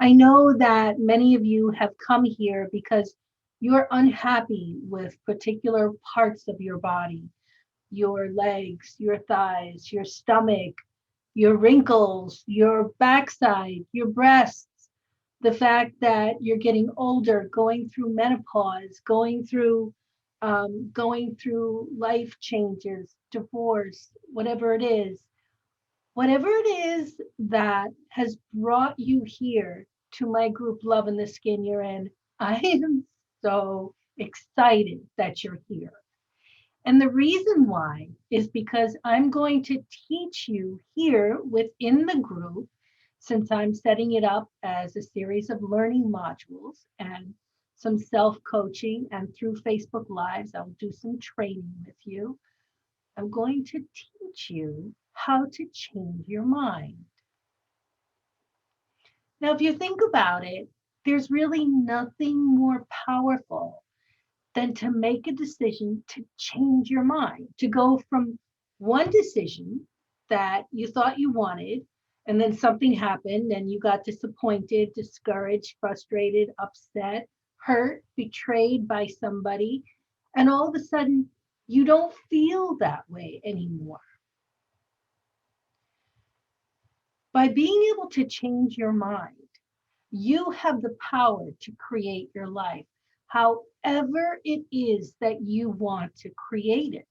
I know that many of you have come here because you're unhappy with particular parts of your body, your legs, your thighs, your stomach, your wrinkles, your backside, your breasts, the fact that you're getting older, going through menopause, going through life changes, divorce, whatever it is that has brought you here to my group, Love in the Skin You're In. I am so excited that you're here. And the reason why is because I'm going to teach you here within the group, since I'm setting it up as a series of learning modules and some self coaching, and through Facebook Lives, I'll do some training with you. I'm going to teach you how to change your mind. Now, if you think about it, there's really nothing more powerful than to make a decision to change your mind, to go from one decision that you thought you wanted, and then something happened and you got disappointed, discouraged, frustrated, upset, hurt, betrayed by somebody, and all of a sudden you don't feel that way anymore. By being able to change your mind, you have the power to create your life however it is that you want to create it.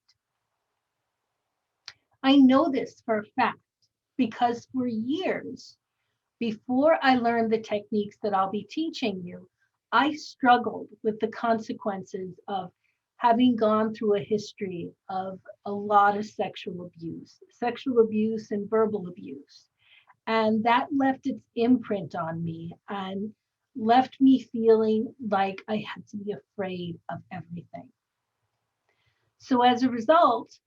I know this for a fact because for years before I learned the techniques that I'll be teaching you, I struggled with the consequences of having gone through a history of a lot of sexual abuse and verbal abuse. And that left its imprint on me and left me feeling like I had to be afraid of everything. So as a result,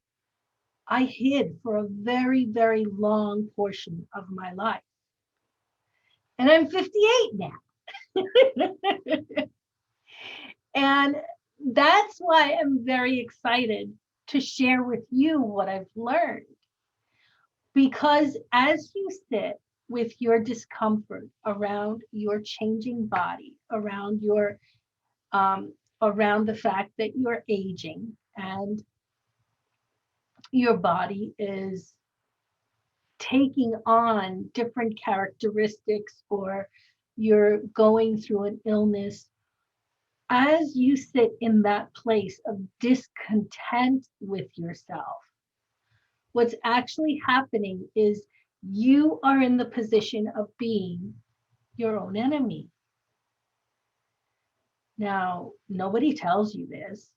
I hid for a very, very long portion of my life. And I'm 58 now. And that's why I'm very excited to share with you what I've learned. Because as you sit with your discomfort around your changing body, around the fact that you're aging and your body is taking on different characteristics, or you're going through an illness, as you sit in that place of discontent with yourself, what's actually happening is you are in the position of being your own enemy. Now, nobody tells you this,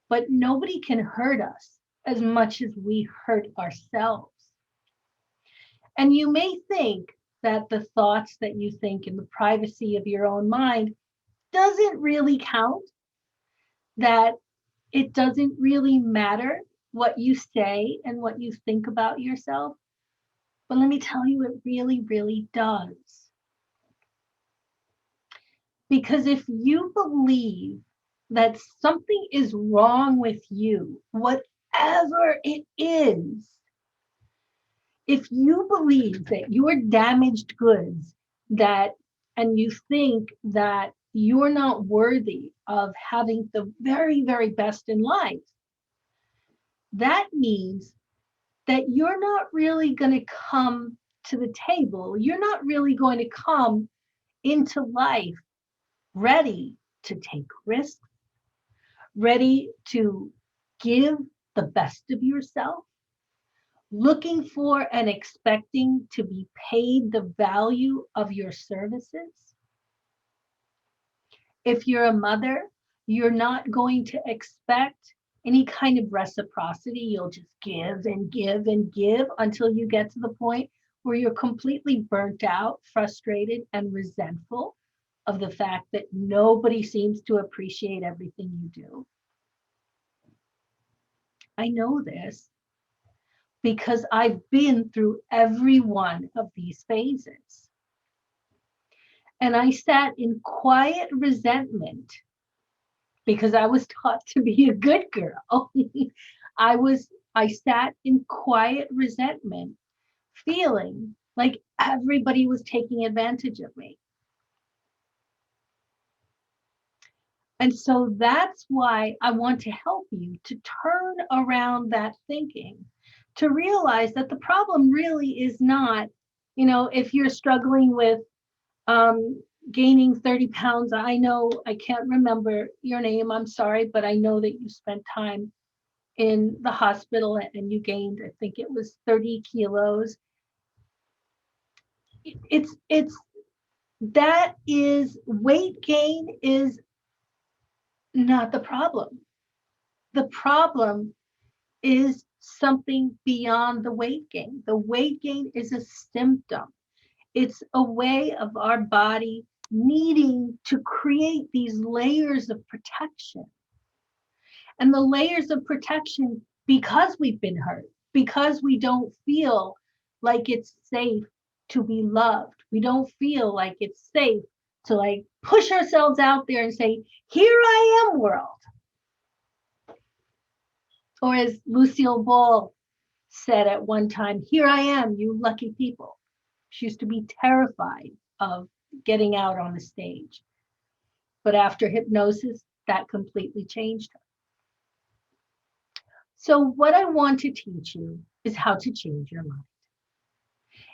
but nobody can hurt us as much as we hurt ourselves. And you may think that the thoughts that you think in the privacy of your own mind doesn't really count, that it doesn't really matter what you say and what you think about yourself. But let me tell you, it really, really does. Because if you believe that something is wrong with you, whatever it is, if you believe that you're damaged goods, that and you think that you're not worthy of having the very, very best in life, that means that you're not really going to come to the table. You're not really going to come into life ready to take risks, ready to give the best of yourself, looking for and expecting to be paid the value of your services. If you're a mother, you're not going to expect any kind of reciprocity. You'll just give and give and give until you get to the point where you're completely burnt out, frustrated, and resentful of the fact that nobody seems to appreciate everything you do. I know this because I've been through every one of these phases. And I sat in quiet resentment because I was taught to be a good girl. I sat in quiet resentment, feeling like everybody was taking advantage of me. And so that's why I want to help you to turn around that thinking, to realize that the problem really is not, if you're struggling with gaining 30 pounds. I know I can't remember your name. I'm sorry, but I know that you spent time in the hospital and you gained, I think it was 30 kilos. It's that is weight gain is not the problem. The problem is something beyond the weight gain. The weight gain is a symptom. It's a way of our body needing to create these layers of protection. And the layers of protection, because we've been hurt, because we don't feel like it's safe to be loved. We don't feel like it's safe to like push ourselves out there and say, here I am, world. Or as Lucille Ball said at one time, here I am, you lucky people. She used to be terrified of getting out on the stage. But after hypnosis, that completely changed her. So what I want to teach you is how to change your mind.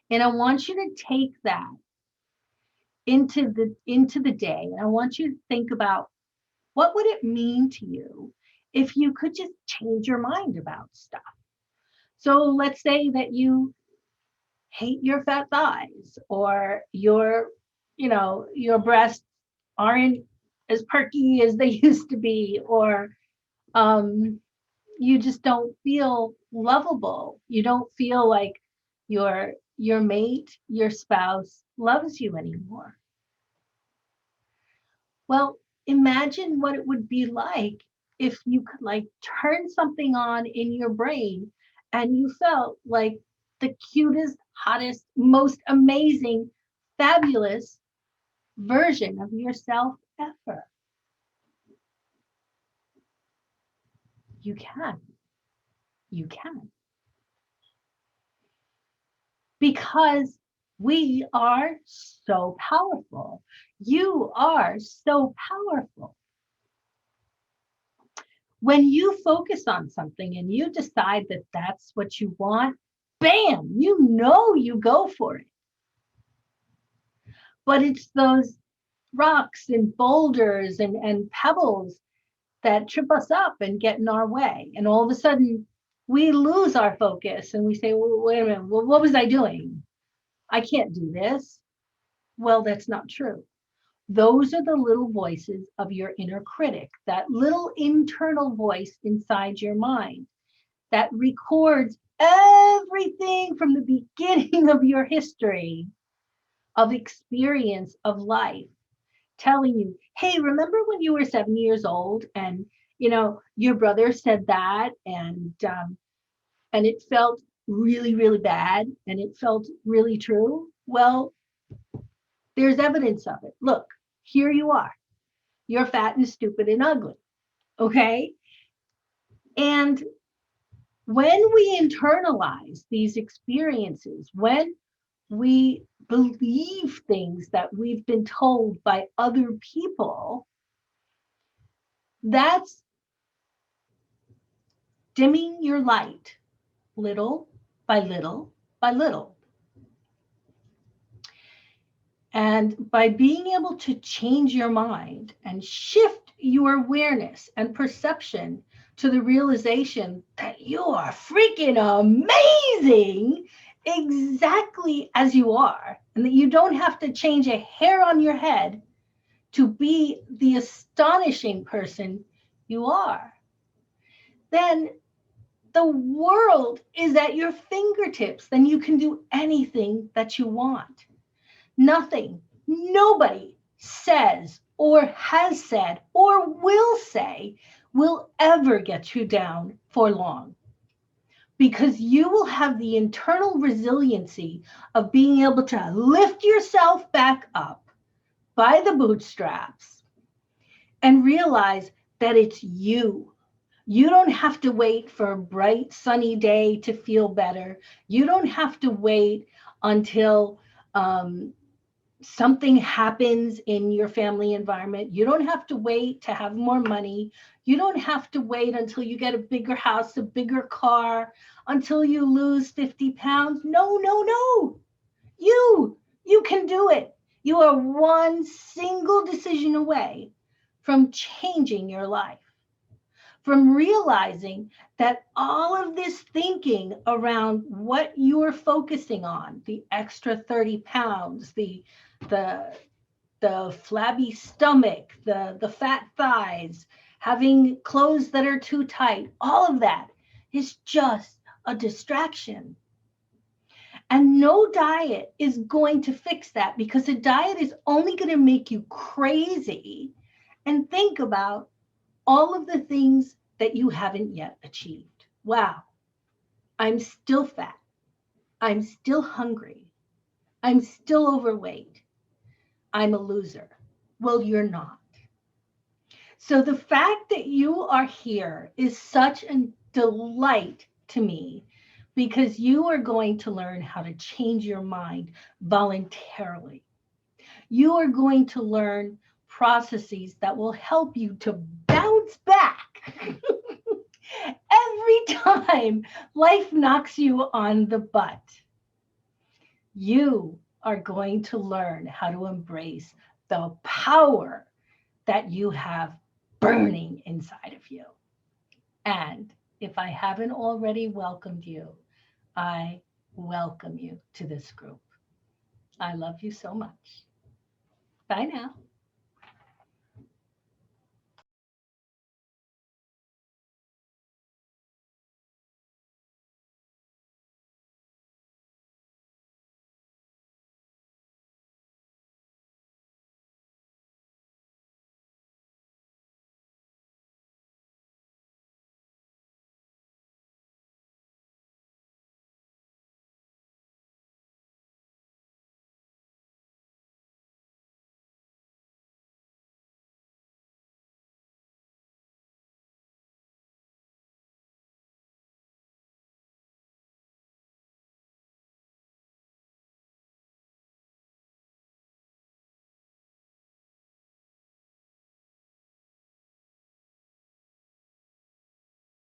And I want you to take that into the day. And I want you to think about what would it mean to you if you could just change your mind about stuff. So let's say that you hate your fat thighs, or your breasts aren't as perky as they used to be, or you just don't feel lovable. You don't feel like your mate, your spouse loves you anymore. Well, imagine what it would be like if you could like turn something on in your brain and you felt like the cutest, hottest, most amazing, fabulous version of yourself ever. You can. You can. Because we are so powerful. You are so powerful. When you focus on something and you decide that that's what you want, bam, you go for it. But it's those rocks and boulders and pebbles that trip us up and get in our way. And all of a sudden, we lose our focus and we say, well, wait a minute, well, what was I doing? I can't do this. Well, that's not true. Those are the little voices of your inner critic, that little internal voice inside your mind that records everything from the beginning of your history of experience of life, telling you, hey, remember when you were 7 years old and your brother said that, and it felt really, really bad and it felt really true? Well, there's evidence of it. Look, here you are. You're fat and stupid and ugly. Okay. And when we internalize these experiences, when we believe things that we've been told by other people, that's dimming your light little by little by little. And by being able to change your mind and shift your awareness and perception to the realization that you are freaking amazing exactly as you are, and that you don't have to change a hair on your head to be the astonishing person you are, then the world is at your fingertips. Then you can do anything that you want. Nothing, nobody says or has said or will say will ever get you down for long, because you will have the internal resiliency of being able to lift yourself back up by the bootstraps and realize that it's you. You don't have to wait for a bright, sunny day to feel better. You don't have to wait until something happens in your family environment. You don't have to wait to have more money. You don't have to wait until you get a bigger house, a bigger car, until you lose 50 pounds. No, no, no. You can do it. You are one single decision away from changing your life, from realizing that all of this thinking around what you are focusing on, the extra 30 pounds, the the flabby stomach, the fat thighs, having clothes that are too tight, all of that is just a distraction. And no diet is going to fix that, because a diet is only going to make you crazy and think about all of the things that you haven't yet achieved. Wow, I'm still fat. I'm still hungry. I'm still overweight. I'm a loser. Well, you're not. So the fact that you are here is such a delight to me, because you are going to learn how to change your mind voluntarily. You are going to learn processes that will help you to bounce back every time life knocks you on the butt. You are going to learn how to embrace the power that you have burning inside of you. And if I haven't already welcomed you, I welcome you to this group. I love you so much. Bye now.